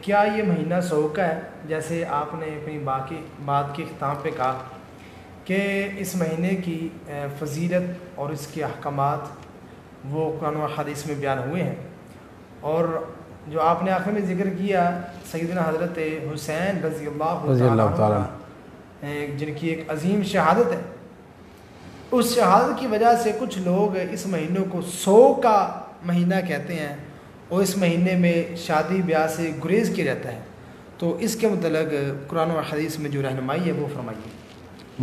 کیا یہ مہینہ سو کا ہے؟ جیسے آپ نے اپنی بات کے اختتام پہ کہا کہ اس مہینے کی فضیلت اور اس کے احکامات وہ قرآن و حدیث میں بیان ہوئے ہیں، اور جو آپ نے آخر میں ذکر کیا سیدنا حضرت حسین رضی اللہ تعالیٰ عنہ جن کی ایک عظیم شہادت ہے، اس شہادت کی وجہ سے کچھ لوگ اس مہینوں کو سو کا مہینہ کہتے ہیں اور اس مہینے میں شادی بیاہ سے گریز کیا جاتا ہے، تو اس کے متعلق قرآن و حدیث میں جو رہنمائی ہے وہ فرمائیے۔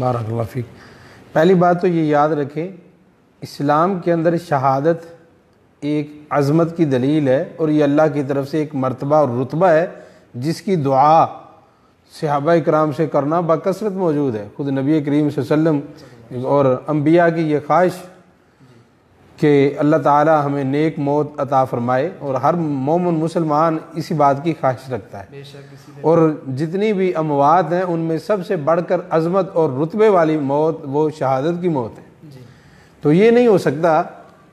بارک اللہ فیک۔ پہلی بات تو یہ یاد رکھیں، اسلام کے اندر شہادت ایک عظمت کی دلیل ہے، اور یہ اللہ کی طرف سے ایک مرتبہ اور رتبہ ہے جس کی دعا صحابہ اکرام سے کرنا بکثرت موجود ہے۔ خود نبی کریم صلی اللہ علیہ وسلم اور انبیاء کی یہ خواہش کہ اللہ تعالی ہمیں نیک موت عطا فرمائے، اور ہر مومن مسلمان اسی بات کی خواہش رکھتا ہے، اور جتنی بھی اموات ہیں ان میں سب سے بڑھ کر عظمت اور رتبے والی موت وہ شہادت کی موت ہے۔ تو یہ نہیں ہو سکتا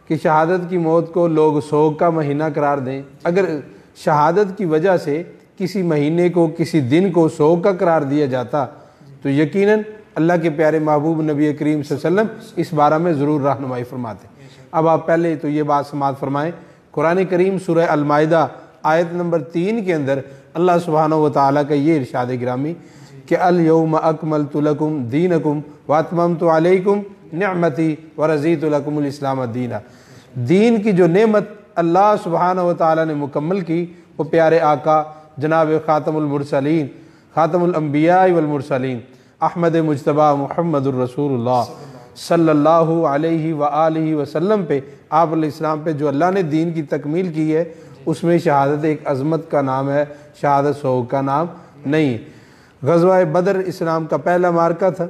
کہ شہادت کی موت کو لوگ سوگ کا مہینہ قرار دیں۔ اگر شہادت کی وجہ سے کسی مہینے کو کسی دن کو سوگ کا قرار دیا جاتا تو یقیناً اللہ کے پیارے محبوب نبی کریم صلی اللہ علیہ وسلم اس بارے میں ضرور رہنمائی فرماتے۔ اب آپ پہلے تو یہ بات سماعت فرمائیں، قرآن کریم سورہ المائدہ آیت نمبر 3 کے اندر اللہ سبحانہ و تعالیٰ کا یہ ارشاد گرامی کہ الیوم اکملت لکم دینکم واتممت علیکم نعمتی ورضیت لکم الاسلام دینا۔ دین کی جو نعمت اللہ سبحانہ و تعالیٰ نے مکمل کی، وہ پیارے آقا جناب خاتم المرسلین، خاتم الانبیاء والمرسلین احمد مجتبیٰ محمد الرسول اللہ صلی اللہ علیہ وآلہ وسلم پہ، آپ علیہ السلام پہ جو اللہ نے دین کی تکمیل کی ہے، اس میں شہادت ایک عظمت کا نام ہے، شہادت سوگ کا نام نہیں۔ غزوہ بدر اسلام کا پہلا معرکہ تھا،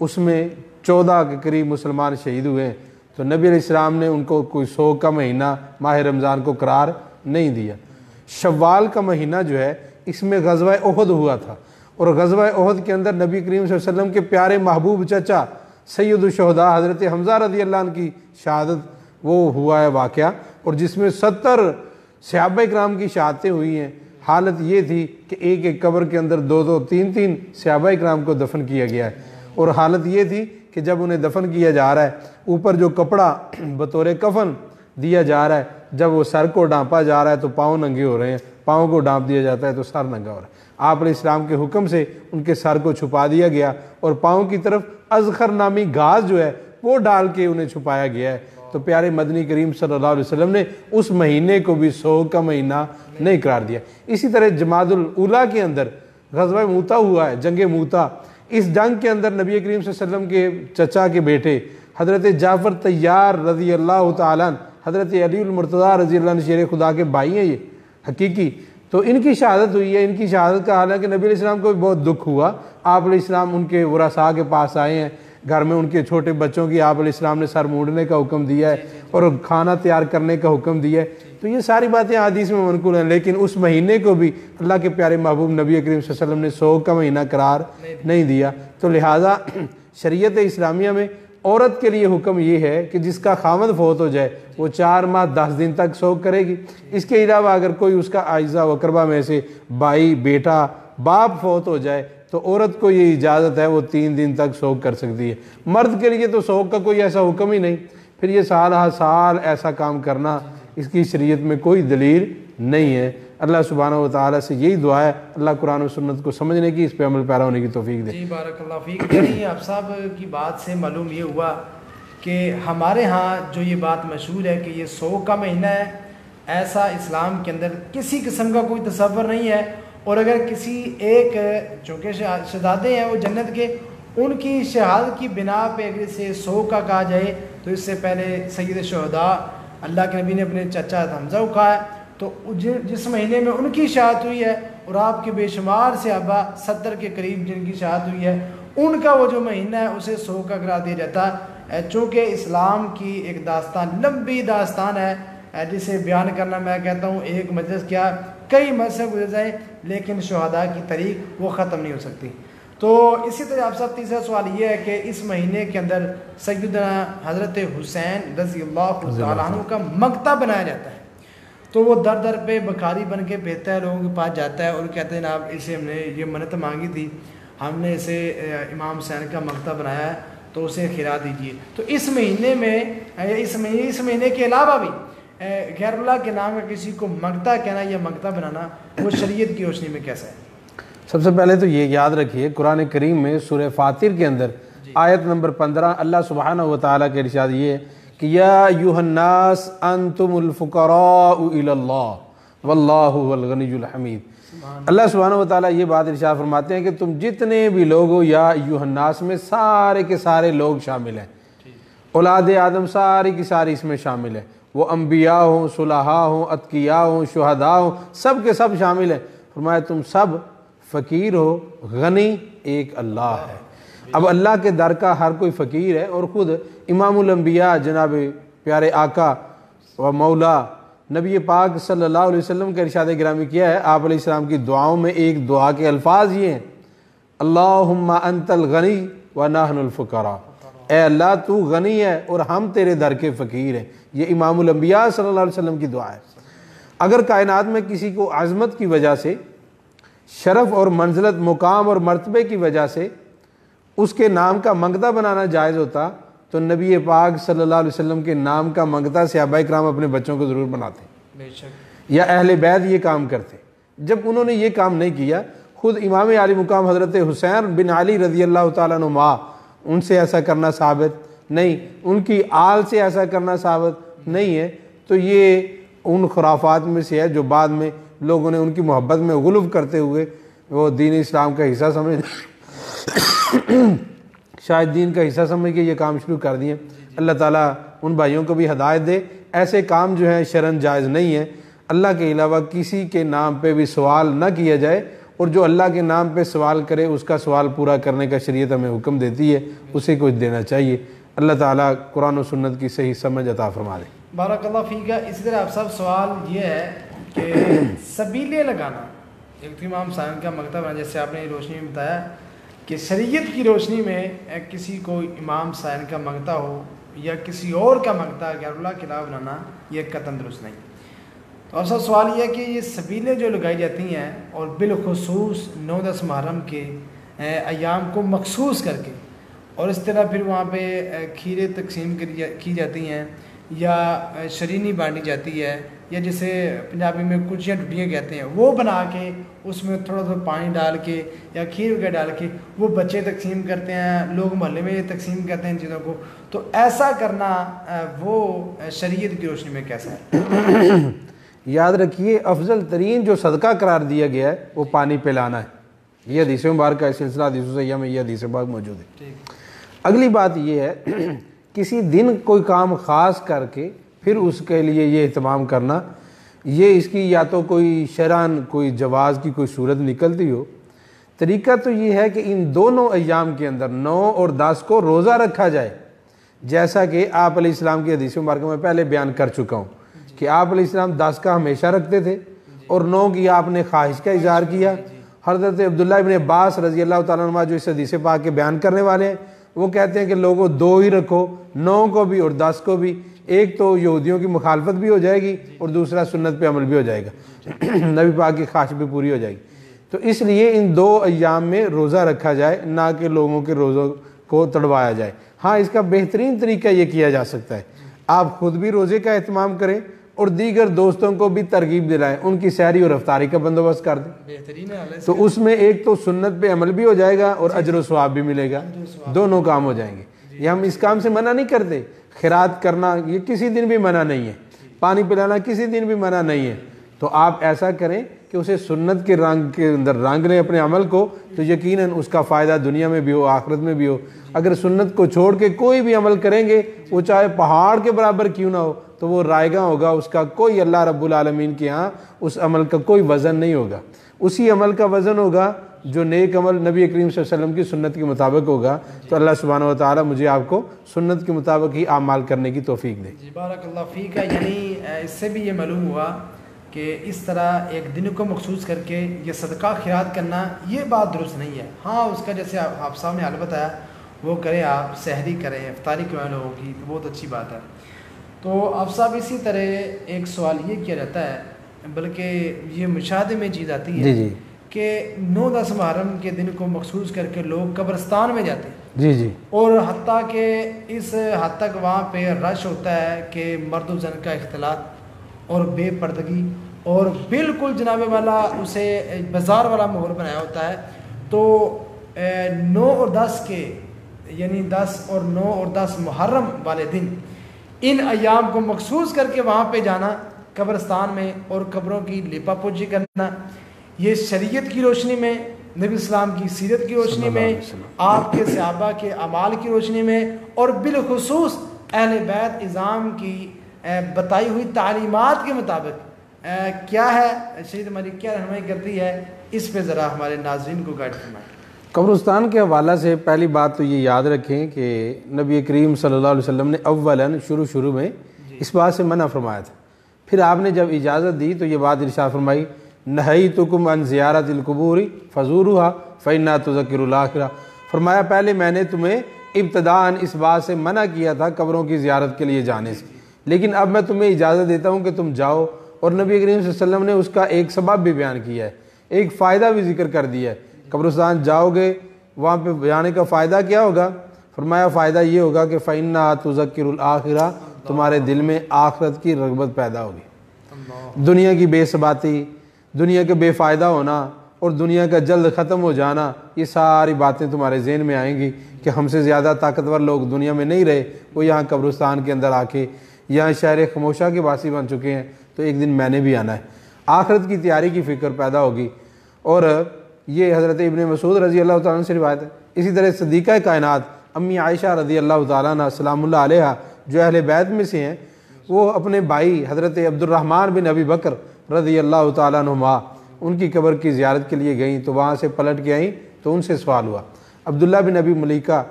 اس میں 14 کے قریب مسلمان شہید ہوئے، تو نبی علیہ السلام نے ان کو کوئی سوگ کا مہینہ ماہ رمضان کو قرار نہیں دیا۔ شوال کا مہینہ جو ہے اس میں غزوہ احد ہوا تھا، اور غزوہ احد کے اندر نبی کریم صلی اللہ علیہ وسلم کے پیارے محبوب چچا سید الشہداء حضرت حمزہ رضی اللہ عنہ کی شہادت وہ ہوا ہے واقعہ، اور جس میں 70 صحابہ اکرام کی شہادتیں ہوئی ہیں۔ حالت یہ تھی کہ ایک ایک قبر کے اندر 2 3 صحابہ اکرام کو دفن کیا گیا ہے، اور حالت یہ تھی کہ جب انہیں دفن کیا جا رہا ہے، اوپر جو کپڑا بطور کفن دیا جا رہا ہے، جب وہ سر کو ڈانپا جا رہا ہے تو پاؤں ننگے ہو رہے ہیں، پاؤں کو ڈانپ دیا جاتا ہے تو سر ننگا ہو رہا ہے۔ آپ علیہ السلام کے حکم سے ان کے سر کو چھپا دیا گیا، اور پاؤں کی طرف اذخر نامی گھاس جو ہے وہ ڈال کے انہیں چھپایا گیا ہے۔ تو پیارے مدنی کریم صلی اللہ علیہ وسلم نے اس مہینے کو بھی سوگ کا مہینہ نہیں قرار دیا۔ اسی طرح جمادی الاولیٰ کے اندر غزوہ موتا ہوا ہے، جنگ موتا۔ اس جنگ کے اندر نبی کریم صلی اللہ علیہ وسلم کے چچا کے بیٹے حضرت جعفر طیار رضی اللہ تعالیٰ عنہ، حضرت علی المرتضیٰ رضی اللہ عنہ شیر خدا کے بھائی ہیں یہ حقیقی، تو ان کی شہادت ہوئی ہے۔ ان کی شہادت کا حالانکہ نبی علیہ السلام کو بھی بہت دکھ ہوا، آپ علیہ السلام ان کے ورثاء کے پاس آئے ہیں، گھر میں ان کے چھوٹے بچوں کی آپ علیہ السلام نے سر مونڈنے کا حکم دیا ہے اور کھانا تیار کرنے کا حکم دیا ہے۔ تو یہ ساری باتیں حدیث میں منقول ہیں، لیکن اس مہینے کو بھی اللہ کے پیارے محبوب نبی کریم صلی اللہ علیہ وسلم نے سوگ کا مہینہ قرار نہیں دیا۔ تو لہٰذا شریعت اسلامیہ میں عورت کے لیے حکم یہ ہے کہ جس کا خاوند فوت ہو جائے وہ 4 ماہ 10 دن تک سوگ کرے گی۔ اس کے علاوہ اگر کوئی اس کا اعزہ و اقربا میں سے بھائی، بیٹا، باپ فوت ہو جائے تو عورت کو یہ اجازت ہے وہ 3 دن تک سوگ کر سکتی ہے۔ مرد کے لیے تو سوگ کا کوئی ایسا حکم ہی نہیں، پھر یہ سال ہر سال ایسا کام کرنا اس کی شریعت میں کوئی دلیل نہیں ہے۔ اللہ سبحانہ و تعالیٰ سے یہی دعا ہے اللہ قرآن و سنت کو سمجھنے کی، اس پہ عمل پیرا ہونے کی توفیق دے۔ جی بارک اللہ فیک۔ یعنی آپ صاحب کی بات سے معلوم یہ ہوا کہ ہمارے ہاں جو یہ بات مشہور ہے کہ یہ سوگ کا مہینہ ہے، ایسا اسلام کے اندر کسی قسم کا کوئی تصور نہیں ہے، اور اگر کسی ایک چونکہ شہزادے ہیں وہ جنت کے، ان کی شہادت کی بنا پہ اگر اسے سوگ کا کہا جائے تو اس سے پہلے سید شہداء اللہ کے نبی نے اپنے چچا حمزہ کو کہا ہے، تو جس مہینے میں ان کی شہادت ہوئی ہے اور آپ کے بے شمار صحابہ 70 کے قریب جن کی شہادت ہوئی ہے، ان کا وہ جو مہینہ ہے اسے سوگ کا قرار دیا جاتا ہے۔ چونکہ اسلام کی ایک داستان، لمبی داستان ہے، جسے بیان کرنا میں کہتا ہوں ایک مجلس کیا کئی مجلس گزر جائیں، لیکن شہداء کی تاریخ وہ ختم نہیں ہو سکتی۔ تو اسی طرح آپ سب تیسرا سوال یہ ہے کہ اس مہینے کے اندر سیدنا حضرت حسین رضی اللہ تعالیٰ عنہ کا مقتا بنایا جاتا ہے، تو وہ در در پہ بکاری بن کے بھیجتا ہے، لوگوں کے پاس جاتا ہے اور کہتے ہیں جناب اسے ہم نے یہ منت مانگی تھی، ہم نے اسے امام حسین کا مقتہ بنایا ہے تو اسے کھلا دیجئے۔ تو اس مہینے میں اس مہینے کے علاوہ بھی غیر اللہ کے نام کا کسی کو مقتہ کہنا یا مقتہ بنانا وہ شریعت کی روشنی میں کیسا ہے؟ سب سے پہلے تو یہ یاد رکھیے قرآن کریم میں سورہ فاطر کے اندر آیت نمبر 15 اللہ سبحانہ و تعالیٰ کے ارشاد یہ ہے کہ یا ایھا الناس انتم الفقراء الی اللہ واللہ هو الغنی الحمید۔ اللہ سبحانہ و تعالیٰ یہ بات ارشاد فرماتے ہیں کہ تم جتنے بھی لوگ ہو، یا ایھا الناس میں سارے کے سارے لوگ شامل ہیں، اولاد آدم ساری کی ساری اس میں شامل ہے، وہ انبیاء ہوں، صلحاء ہوں، اتقیاء ہوں، شہداء ہوں، سب کے سب شامل ہیں۔ فرمایا تم سب فقیر ہو، غنی ایک اللہ ہے۔ اب اللہ کے در کا ہر کوئی فقیر ہے، اور خود امام الانبیاء جناب پیارے آقا و مولا نبی پاک صلی اللہ علیہ وسلم کا ارشاد گرامی کیا ہے، آپ علیہ السلام کی دعاؤں میں ایک دعا کے الفاظ یہ ہیں، اللہم انت الغنی و نحن الفقراء، اے اللہ تو غنی ہے اور ہم تیرے در کے فقیر ہیں۔ یہ امام الانبیاء صلی اللہ علیہ وسلم کی دعا ہے۔ اگر کائنات میں کسی کو عظمت کی وجہ سے، شرف اور منزلت، مقام اور مرتبے کی وجہ سے اس کے نام کا منگتا بنانا جائز ہوتا تو نبی پاک صلی اللہ علیہ وسلم کے نام کا منگتا صحابہ کرام اپنے بچوں کو ضرور بناتے، بے شک، یا اہل بیت یہ کام کرتے۔ جب انہوں نے یہ کام نہیں کیا، خود امام علی مقام حضرت حسین بن علی رضی اللہ تعالیٰ عنہ ان سے ایسا کرنا ثابت نہیں، ان کی آل سے ایسا کرنا ثابت نہیں ہے، تو یہ ان خرافات میں سے ہے جو بعد میں لوگوں نے ان کی محبت میں غلو کرتے ہوئے وہ دین اسلام کا حصہ سمجھ شاید دین کا حصہ سمجھ کے یہ کام شروع کر دیے۔ اللہ تعالیٰ ان بھائیوں کو بھی ہدایت دے، ایسے کام جو ہیں شرعاً جائز نہیں ہے۔ اللہ کے علاوہ کسی کے نام پہ بھی سوال نہ کیا جائے، اور جو اللہ کے نام پہ سوال کرے اس کا سوال پورا کرنے کا شریعت ہمیں حکم دیتی ہے، اسے کچھ دینا چاہیے۔ اللہ تعالیٰ قرآن و سنت کی صحیح سمجھ عطا فرما دے۔ بارک اللہ فیک۔ اسی طرح آپ سب سوال یہ ہے کہ سبیلے لگانا، ایک تو امام حسین کا مقتہ بنا، جیسے آپ نے روشنی میں بتایا کہ شریعت کی روشنی میں کسی کو امام حسین کا مقتہ ہو یا کسی اور کا مقتہ غیر اللہ کے علاوہ بنانا یہ قطعاً درست نہیں۔ تو اب سب سوال یہ ہے کہ یہ سبیلیں جو لگائی جاتی ہیں اور بالخصوص 9-10 محرم کے ایام کو مخصوص کر کے، اور اس طرح پھر وہاں پہ کھیرے تقسیم کی جاتی ہیں یا شرینی بانٹی جاتی ہے، یا جسے پنجابی میں کلچیاں ٹوٹیاں کہتے ہیں، وہ بنا کے اس میں تھوڑا تھوڑا پانی ڈال کے یا کھیر وغیرہ ڈال کے وہ بچے تقسیم کرتے ہیں، لوگ محلے میں تقسیم کرتے ہیں ان چیزوں کو، تو ایسا کرنا وہ شریعت کی روشنی میں کیسا ہے؟ یاد رکھیے افضل ترین جو صدقہ قرار دیا گیا ہے وہ پانی پلانا ہے۔ یہ حدیث مبارکہ کا سلسلہ حدیث صحیحہ میں یہ حدیث مبارک موجود ہے۔ اگلی بات یہ ہے کسی دن کوئی کام خاص کر کے پھر اس کے لیے یہ اہتمام کرنا، یہ اس کی یا تو کوئی شرعاً کوئی جواز کی کوئی صورت نکلتی ہو۔ طریقہ تو یہ ہے کہ ان دونوں ایام کے اندر 9 اور 10 کو روزہ رکھا جائے، جیسا کہ آپ علیہ السلام کی حدیث مبارکہ میں پہلے بیان کر چکا ہوں کہ آپ علیہ السلام 10 کا ہمیشہ رکھتے تھے اور 9 کی آپ نے خواہش کا اظہار کیا۔ حضرت عبداللہ ابن عباس رضی اللہ تعالیٰ عنہ جو اس حدیث پاک کے بیان کرنے والے ہیں، وہ کہتے ہیں کہ لوگوں 2 ہی رکھو، 9 کو بھی اور 10 کو بھی، ایک تو یہودیوں کی مخالفت بھی ہو جائے گی اور دوسرا سنت پہ عمل بھی ہو جائے گا، نبی پاک کی خواہش بھی پوری ہو جائے گی۔ تو اس لیے ان 2 ایام میں روزہ رکھا جائے، نہ کہ لوگوں کے روزوں کو تڑوایا جائے۔ ہاں اس کا بہترین طریقہ یہ کیا جا سکتا ہے، آپ خود بھی روزے کا اہتمام کریں اور دیگر دوستوں کو بھی ترغیب دلائیں، ان کی سحری اور افطاری کا بندوبست کر دیں، بہترین ہے۔ تو اس میں ایک تو سنت پہ عمل بھی ہو جائے گا اور اجر و ثواب بھی ملے گا، دونوں کام ہو جائیں گے۔ یہ ہم اس کام سے منع نہیں کرتے، خیرات کرنا یہ کسی دن بھی منع نہیں ہے، پانی پلانا کسی دن بھی منع نہیں ہے، تو آپ ایسا کریں کہ اسے سنت کے رنگ کے اندر رنگ لیں اپنے عمل کو، تو یقیناً اس کا فائدہ دنیا میں بھی ہو آخرت میں بھی ہو۔ اگر سنت کو چھوڑ کے کوئی بھی عمل کریں گے، وہ چاہے پہاڑ کے برابر کیوں نہ ہو، تو وہ رائگاں ہوگا، اس کا کوئی اللہ رب العالمین کے ہاں اس عمل کا کوئی وزن نہیں ہوگا۔ اسی عمل کا وزن ہوگا جو نیک عمل نبی کریم صلی اللہ علیہ وسلم کی سنت کے مطابق ہوگا۔ تو اللہ سبحانہ و تعالی مجھے آپ کو سنت کے مطابق ہی اعمال کرنے کی توفیق دے۔ جی بارک اللہ فیک۔ یعنی اس سے بھی یہ معلوم ہوا کہ اس طرح ایک دن کو مخصوص کر کے یہ صدقہ خیرات کرنا یہ بات درست نہیں ہے۔ ہاں اس کا جیسے آپ صاحب نے حال بتایا وہ کریں، آپ سحری کریں، افطاری کریں لوگوں کی، تو بہت اچھی بات ہے۔ تو اب صاحب اسی طرح ایک سوال یہ کیا جاتا ہے، بلکہ یہ مشاہدے میں چیز آتی ہے جی کہ 9-10 محرم کے دن کو مخصوص کر کے لوگ قبرستان میں جاتے ہیں، جی اور حتیٰ کہ اس حد تک وہاں پہ رش ہوتا ہے کہ مرد و زن کا اختلاط اور بے پردگی اور بالکل جناب والا اسے بازار والا ماحول بنایا ہوتا ہے۔ تو 9 اور 10 کے یعنی 10 اور 9 اور 10 محرم والے دن ان ایام کو مخصوص کر کے وہاں پہ جانا قبرستان میں اور قبروں کی لیپا پوچھی کرنا، یہ شریعت کی روشنی میں، نبی اسلام کی سیرت کی روشنی میں، آپ کے صحابہ کے اعمال کی روشنی میں، اور بالخصوص اہل بیت اعظام کی بتائی ہوئی تعلیمات کے مطابق کیا ہے شہید ہماری کیا رہنمائی کرتی ہے، اس پہ ذرا ہمارے ناظرین کو گائیڈ فرمائیں۔ قبرستان کے حوالہ سے پہلی بات تو یہ یاد رکھیں کہ نبی کریم صلی اللہ علیہ وسلم نے اولاً شروع میں اس بات سے منع فرمایا تھا، پھر آپ نے جب اجازت دی تو یہ بات ارشاد فرمائی نہیتکم عن زیارت القبور فزوروها فإنها تذکر الآخرہ، فرمایا پہلے میں نے تمہیں ابتداءً اس بات سے منع کیا تھا قبروں کی زیارت کے لیے جانے سے، لیکن اب میں تمہیں اجازت دیتا ہوں کہ تم جاؤ، اور نبی کریم صلی اللہ علیہ وسلم نے اس کا ایک سبب بھی بیان کیا ہے، ایک فائدہ بھی ذکر کر دیا ہے۔ قبرستان جاؤ گے وہاں پہ جانے کا فائدہ کیا ہوگا؟ فرمایا فائدہ یہ ہوگا کہ فإنها تذکر الآخرہ، تمہارے دل میں آخرت کی رغبت پیدا ہوگی، دنیا کی بے ثباتی، دنیا کے بے فائدہ ہونا اور دنیا کا جلد ختم ہو جانا، یہ ساری باتیں تمہارے ذہن میں آئیں گی کہ ہم سے زیادہ طاقتور لوگ دنیا میں نہیں رہے، وہ یہاں قبرستان کے اندر آ کے یہاں شہر خموشہ کے باسی بن چکے ہیں، تو ایک دن میں نے بھی آنا ہے، آخرت کی تیاری کی فکر پیدا ہوگی۔ اور یہ حضرت ابن مسعود رضی اللہ تعالیٰ عنہ سے روایت ہے۔ اسی طرح صدیقہ کائنات امی عائشہ رضی اللہ تعالیٰ عنہ سلام اللہ علیہ جو اہل بیت میں سے ہیں، وہ اپنے بھائی حضرت عبد الرحمن بن ابی بکر رضی اللہ تعالیٰ عنہما ان کی قبر کی زیارت کے لیے گئیں، تو وہاں سے پلٹ کے آئیں تو ان سے سوال ہوا۔ عبداللہ بن ابی ملیکہ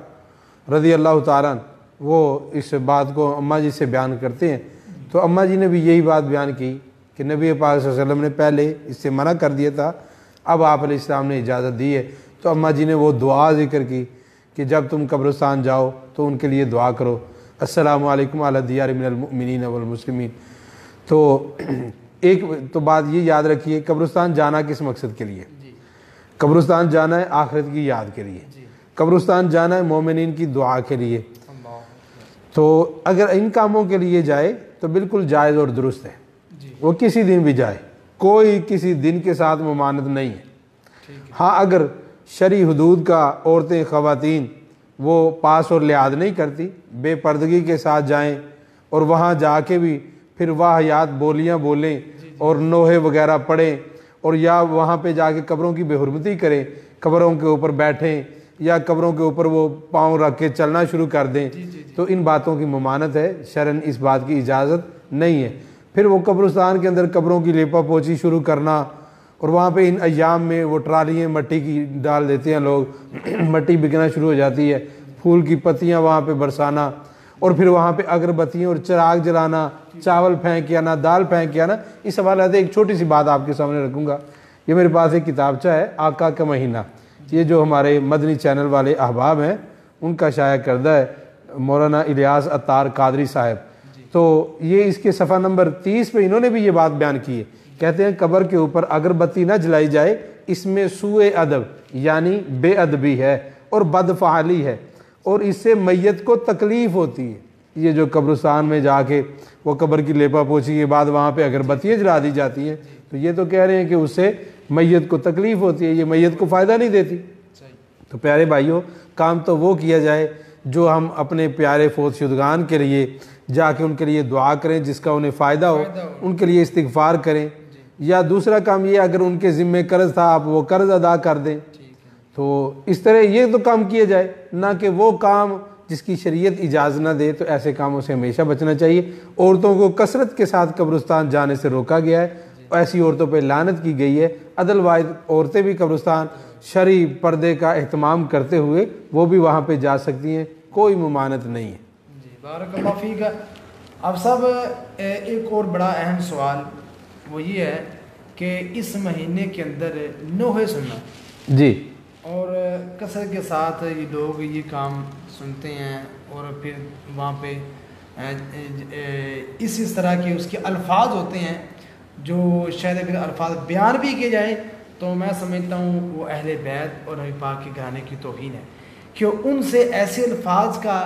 رضی اللہ تعالیٰ عنہ وہ اس بات کو اماں جی سے بیان کرتے ہیں، تو اماں جی نے بھی یہی بات بیان کی کہ نبی پاک صلی اللہ علیہ وسلم نے پہلے اس سے منع کر دیا تھا، اب آپ علیہ السلام نے اجازت دی ہے، تو اماں جی نے وہ دعا ذکر کی کہ جب تم قبرستان جاؤ تو ان کے لیے دعا کرو، السلام علیکم علی الدیار من المؤمنین والمسلمین۔ تو ایک تو بات یہ یاد رکھیے، قبرستان جانا کس مقصد کے لیے؟ قبرستان جانا ہے آخرت کی یاد کے لیے، قبرستان جانا ہے مومنین کی دعا کے لیے، تو اگر ان کاموں کے لیے جائے تو بالکل جائز اور درست ہے، وہ کسی دن بھی جائے، کوئی کسی دن کے ساتھ ممانعت نہیں ہے۔ ہاں اگر شرعی حدود کا عورتیں خواتین وہ پاس اور لحاظ نہیں کرتی، بے پردگی کے ساتھ جائیں اور وہاں جا کے بھی پھر واہیات بولیاں بولیں اور نوحے وغیرہ پڑھیں، اور یا وہاں پہ جا کے قبروں کی بے حرمتی کریں، قبروں کے اوپر بیٹھیں یا قبروں کے اوپر وہ پاؤں رکھ کے چلنا شروع کر دیں، تو ان باتوں کی ممانعت ہے، شرعاً اس بات کی اجازت نہیں ہے۔ پھر وہ قبرستان کے اندر قبروں کی لیپا پوچھی شروع کرنا، اور وہاں پہ ان ایام میں وہ ٹرالیاں مٹی کی ڈال دیتے ہیں لوگ، مٹی بکنا شروع ہو جاتی ہے، پھول کی پتیاں وہاں پہ برسانا، اور پھر وہاں پہ اگربتیاں اور چراغ جلانا، چاول پھینک کے آنا، دال پھینک کے آنا۔ اس حوالے سے ایک چھوٹی سی بات آپ کے سامنے رکھوں گا، یہ میرے پاس ایک کتابچہ ہے آقا کا مہینہ، یہ جو ہمارے مدنی چینل والے احباب ہیں ان کا شائع کردہ ہے، مولانا الیاس عطار قادری صاحب، تو یہ اس کے صفحہ نمبر 30 پہ انہوں نے بھی یہ بات بیان کی ہے، کہتے ہیں قبر کے اوپر اگربتی نہ جلائی جائے، اس میں سوء ادب یعنی بے ادبی ہے اور بدفعالی ہے، اور اس سے میت کو تکلیف ہوتی ہے۔ یہ جو قبرستان میں جا کے وہ قبر کی لیپا پوچھی کے بعد وہاں پہ اگربتیاں جلا دی جاتی ہیں، تو یہ تو کہہ رہے ہیں کہ اس سے میت کو تکلیف ہوتی ہے، یہ میت کو فائدہ نہیں دیتی۔ تو پیارے بھائیوں، کام تو وہ کیا جائے جو ہم اپنے پیارے فوت شدگان کے لیے جا کے ان کے لیے دعا کریں جس کا انہیں فائدہ ہو، ان کے لیے استغفار کریں، یا دوسرا کام یہ اگر ان کے ذمے قرض تھا آپ وہ قرض ادا کر دیں، تو اس طرح یہ تو کام کیا جائے، نہ کہ وہ کام جس کی شریعت اجازت نہ دے، تو ایسے کاموں سے ہمیشہ بچنا چاہیے۔ عورتوں کو کثرت کے ساتھ قبرستان جانے سے روکا گیا ہے، ایسی عورتوں پہ لعنت کی گئی ہے، ادروائز عورتیں بھی قبرستان شرعی پردے کا اہتمام کرتے ہوئے وہ بھی وہاں پہ جا سکتی ہیں، کوئی ممانعت نہیں ہے۔ جی بارک اللہ فیک۔ اب صاحب ایک اور بڑا اہم سوال وہ یہ ہے کہ اس مہینے کے اندر نوحے سننا، جی، اور کثرت کے ساتھ یہ لوگ یہ کام سنتے ہیں، اور پھر وہاں پہ اس طرح کے اس کے الفاظ ہوتے ہیں جو شاید اگر الفاظ بیان بھی کیے جائیں تو میں سمجھتا ہوں وہ اہل بیت اور نبی پاک کے گھرانے کی توہین ہے، کہ ان سے ایسے الفاظ کا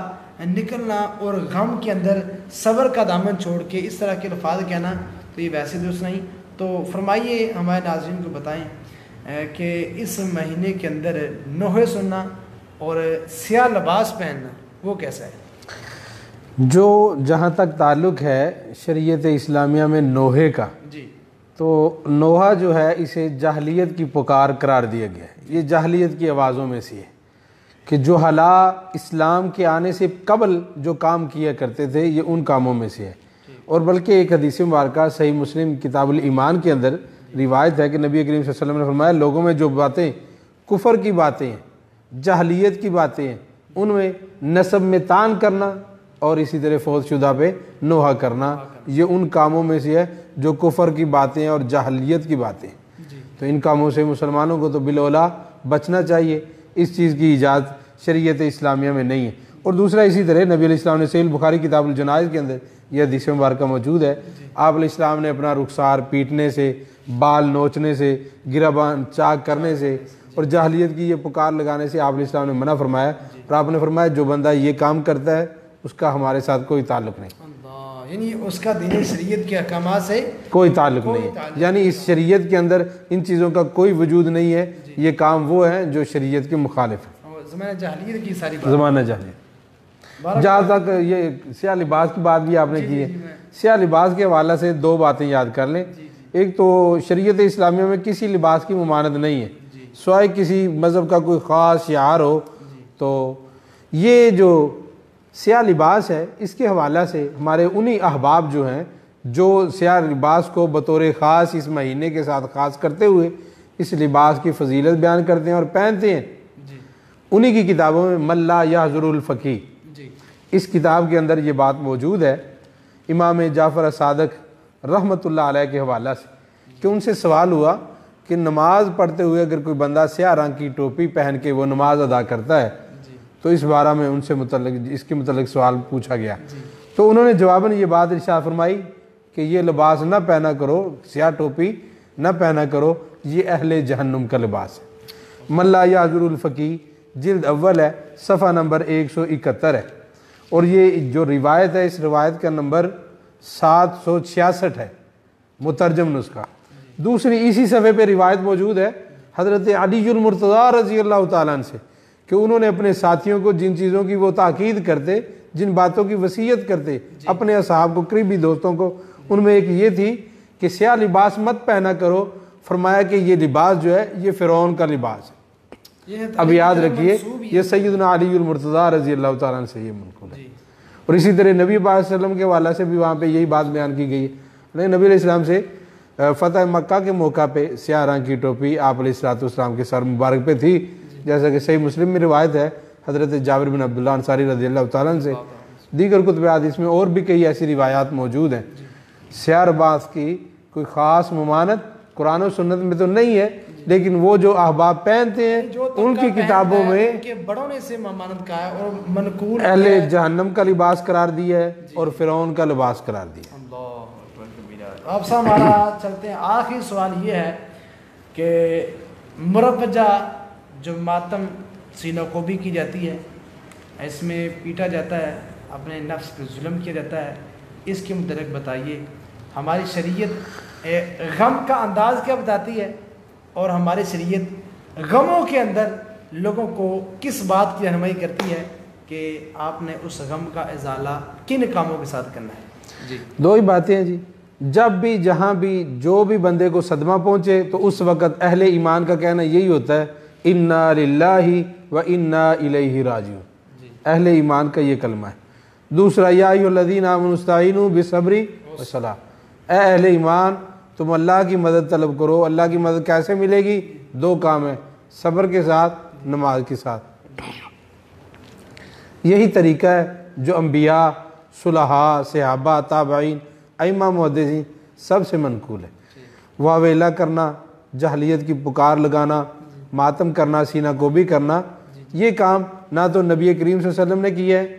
نکلنا اور غم کے اندر صبر کا دامن چھوڑ کے اس طرح کے الفاظ کہنا تو یہ ویسے درست نہیں۔ تو فرمائیے ہمارے ناظرین کو بتائیں کہ اس مہینے کے اندر نوحے سننا اور سیاہ لباس پہننا وہ کیسا ہے؟ جو جہاں تک تعلق ہے شریعت اسلامیہ میں نوحے کا، جی، تو نوحہ جو ہے اسے جاہلیت کی پکار قرار دیا گیا ہے۔ یہ جاہلیت کی آوازوں میں سے ہے کہ جو حلا اسلام کے آنے سے قبل جو کام کیا کرتے تھے یہ ان کاموں میں سے ہے۔ اور بلکہ ایک حدیث مبارکہ صحیح مسلم کتاب الایمان کے اندر روایت ہے کہ نبی کریم صلی اللہ علیہ وسلم نے فرمایا لوگوں میں جو باتیں کفر کی باتیں ہیں، جاہلیت کی باتیں ہیں، ان میں نسب میں تان کرنا اور اسی طرح فوت شدہ پہ نوحہ کرنا، یہ ان کاموں میں سے ہے جو کفر کی باتیں اور جاہلیت کی باتیں ہیں۔ تو ان کاموں سے مسلمانوں کو تو بالاولیٰ بچنا چاہیے، اس چیز کی اجازت شریعت اسلامیہ میں نہیں ہے۔ اور دوسرا اسی طرح نبی علیہ السلام نے صحیح البخاری کتاب الجنائز کے اندر یہ حدیث مبارکہ موجود ہے، آپ علیہ السلام نے اپنا رخسار پیٹنے سے، بال نوچنے سے، گریبان چاک کرنے سے اور جاہلیت کی یہ پکار لگانے سے آپ علیہ السلام نے منع فرمایا، اور آپ نے فرمایا جو بندہ یہ کام کرتا ہے اس کا ہمارے ساتھ کوئی تعلق نہیں، یعنی اس کا دین شریعت کے احکامات سے کوئی تعلق نہیں، یعنی اس شریعت کے اندر ان چیزوں کا کوئی وجود نہیں ہے، یہ کام وہ ہیں جو شریعت کے مخالف ہیں، زمانہ جاہلیت کی ساری بات، زمانہ جاہلیت۔ جہاں تک یہ سیاہ لباس کی بات بھی آپ نے کی ہے، سیاہ لباس کے حوالے سے دو باتیں یاد کر لیں۔ ایک تو شریعت اسلامیہ میں کسی لباس کی ممانعت نہیں ہے، سوائے کسی مذہب کا کوئی خاص شعار ہو۔ تو یہ جو سیاہ لباس ہے اس کے حوالے سے ہمارے انہی احباب جو ہیں جو سیاہ لباس کو بطور خاص اس مہینے کے ساتھ خاص کرتے ہوئے اس لباس کی فضیلت بیان کرتے ہیں اور پہنتے ہیں، انہی کی کتابوں میں من لا یحضر الفقیہ، اس کتاب کے اندر یہ بات موجود ہے امام جعفر صادق رحمۃ اللہ علیہ کے حوالہ سے، کہ ان سے سوال ہوا کہ نماز پڑھتے ہوئے اگر کوئی بندہ سیاہ رنگ کی ٹوپی پہن کے وہ نماز ادا کرتا ہے تو اس بارے میں ان سے اس کے متعلق سوال پوچھا گیا، تو انہوں نے جواباً یہ بات ارشاد فرمائی کہ یہ لباس نہ پہنا کرو، سیاہ ٹوپی نہ پہنا کرو، یہ اہل جہنم کا لباس ہے۔ من لا یحضر الفقیہ جلد اول ہے، صفحہ نمبر 171 ہے، اور یہ جو روایت ہے اس روایت کا نمبر 766 ہے مترجم نسخہ۔ دوسری اسی صفحے پہ روایت موجود ہے حضرت علی المرتضیٰ رضی اللہ تعالیٰ عنہ سے کہ انہوں نے اپنے ساتھیوں کو جن چیزوں کی وہ تاکید کرتے، جن باتوں کی وصیت کرتے اپنے اصحاب کو، قریبی دوستوں کو، ان میں ایک یہ تھی کہ سیاہ لباس مت پہنا کرو، فرمایا کہ یہ لباس جو ہے یہ فرعون کا لباس ہے۔ اب یاد رکھیے یہ سیدنا علی المرتضیٰ رضی اللہ تعالیٰ عنہ سے یہ منقول ہے، اور اسی طرح نبی پاک صلی اللہ علیہ وسلم کے حوالے سے بھی وہاں پہ یہی بات بیان کی گئی ہے۔ لیکن نبی علیہ السلام سے فتح مکہ کے موقع پہ سیاہ رنگ کی ٹوپی آپ علیہ السلام کے سر مبارک پہ تھی، جیسا کہ صحیح مسلم میں روایت ہے حضرت جابر بن عبداللہ انصاری رضی اللہ تعالیٰ عنہ سے۔ دیگر کتب حدیث میں اور بھی کئی ایسی روایات موجود ہیں۔ سیاہ لباس کی کوئی خاص ممانت قرآن و سنت میں تو نہیں ہے، لیکن وہ جو احباب پہنتے ہیں ان کی کتابوں میں بڑوں نے اسے ممانت کہا ہے اور منقول اہل جہنم کا لباس قرار دیا ہے اور فرعون کا لباس قرار دیا ہے۔ اب سے ہمارا چلتے ہیں، آخری سوال یہ ہے کہ مروجہ جو ماتم سینہ کو بھی کی جاتی ہے، اس میں پیٹا جاتا ہے، اپنے نفس پہ ظلم کیا جاتا ہے، اس کے متعلق بتائیے ہماری شریعت غم کا انداز کیا بتاتی ہے، اور ہماری شریعت غموں کے اندر لوگوں کو کس بات کی رہنمائی کرتی ہے کہ آپ نے اس غم کا ازالہ کن کاموں کے ساتھ کرنا ہے؟ جی، دو ہی باتیں ہیں جی، جب بھی جہاں بھی جو بھی بندے کو صدمہ پہنچے تو اس وقت اہل ایمان کا کہنا یہی ہوتا ہے انا للہ و انا الیہ راجعون، اہل ایمان کا یہ کلمہ ہے۔ دوسرا یا ایھا الذین آمنوا استعینوا بالصبر والصلاۃ، اے اہل ایمان تم اللہ کی مدد طلب کرو۔ اللہ کی مدد کیسے ملے گی؟ دو کام ہے، صبر کے ساتھ، نماز کے ساتھ۔ یہی طریقہ ہے جو انبیاء، صلحاء، صحابہ، تابعین، ائمہ محدثین سب سے منقول ہے۔ واویلا کرنا، جہلیت کی پکار لگانا، ماتم کرنا، سینہ گوبی کرنا، یہ کام نہ تو نبی کریم صلی اللہ علیہ وسلم نے کیا ہے،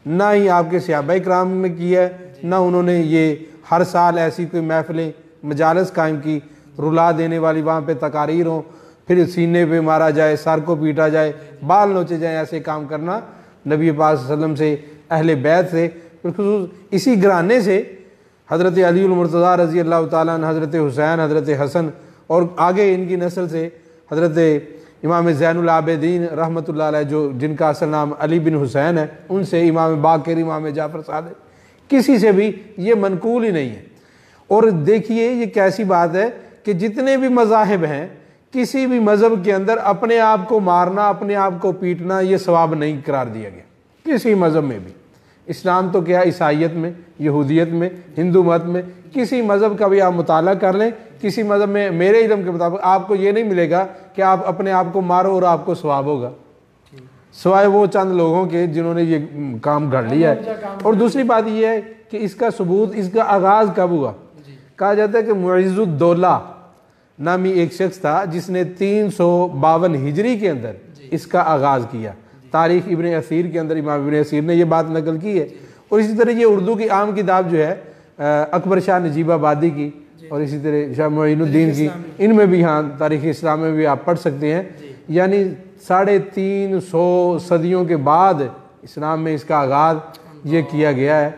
نہ ہی آپ کے صحابہ کرام نے کیا ہے، نہ انہوں نے یہ ہر سال ایسی کوئی محفلیں مجالس قائم کی، رلا دینے والی وہاں پہ تقاریر ہوں، پھر سینے پہ مارا جائے، سر کو پیٹا جائے، بال نوچے جائیں، ایسے کام کرنا نبی پاک صلی اللہ علیہ وسلم سے، اہل بیت سے، بالخصوص اسی گھرانے سے حضرت علی المرتضیٰ رضی اللہ تعالیٰ عنہ، حضرت حسین، حضرت حسن، اور آگے ان کی نسل سے حضرت امام زین العابدین رحمۃ اللہ علیہ، جن کا اصل نام علی بن حسین ہے، ان سے امام باقر، امام جعفر صادق، کسی سے بھی یہ منقول ہی نہیں ہے۔ اور دیکھیے یہ کیسی بات ہے کہ جتنے بھی مذاہب ہیں، کسی بھی مذہب کے اندر اپنے آپ کو مارنا، اپنے آپ کو پیٹنا یہ ثواب نہیں قرار دیا گیا، کسی مذہب میں بھی۔ اسلام تو کیا، عیسائیت میں، یہودیت میں، ہندو مت میں، کسی مذہب کا بھی آپ مطالعہ کر لیں، کسی مذہب میں میرے علم کے مطابق آپ کو یہ نہیں ملے گا کہ آپ اپنے آپ کو مارو اور آپ کو ثواب ہوگا، سوائے وہ چند لوگوں کے جنہوں نے یہ کام گھڑ لیا ہے۔ اور دوسری بات یہ ہے کہ اس کا ثبوت، اس کا آغاز کب ہوا؟ کہا جاتا ہے کہ معز الدولہ نامی ایک شخص تھا جس نے 352 ہجری کے اندر اس کا آغاز کیا۔ تاریخ ابن اثیر کے اندر امام ابن اثیر نے یہ بات نقل کی ہے۔ اور اسی طرح یہ اردو کی عام کتاب جو ہے اکبر شاہ نجیب آبادی کی، اور اسی طرح شاہ معین الدین کی، ان میں بھی ہاں تاریخ اسلام میں بھی آپ پڑھ سکتے ہیں۔ یعنی 350 صدیوں کے بعد اسلام میں اس کا آغاز یہ کیا گیا ہے۔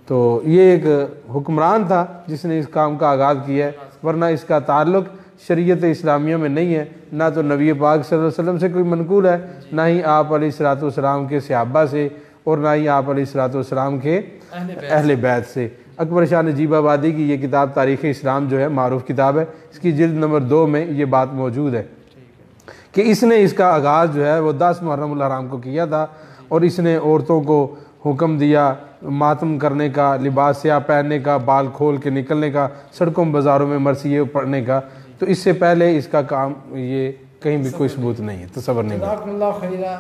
تو یہ ایک حکمران تھا جس نے اس کام کا آغاز کیا ہے، ورنہ اس کا تعلق شریعت اسلامیہ میں نہیں ہے، نہ تو نبی پاک صلی اللہ علیہ وسلم سے کوئی منقول ہے، نہ ہی آپ علیہ الصلوۃ والسلام کے صحابہ سے، اور نہ ہی آپ علیہ الصلوۃ والسلام کے اہل بیت سے۔ اکبر شاہ نجیب آبادی کی یہ کتاب تاریخ اسلام جو ہے معروف کتاب ہے، اس کی جلد نمبر 2 میں یہ بات موجود ہے کہ اس نے اس کا آغاز جو ہے وہ 10 محرم الحرام کو کیا تھا، اور اس نے عورتوں کو حکم دیا ماتم کرنے کا، لباس سیاہ پہننے کا، بال کھول کے نکلنے کا، سڑکوں بازاروں میں مرثیے پڑھنے کا۔ تو اس سے پہلے اس کا کام یہ کہیں بھی کوئی ثبوت نہیں ہے، تصور نہیں ہے۔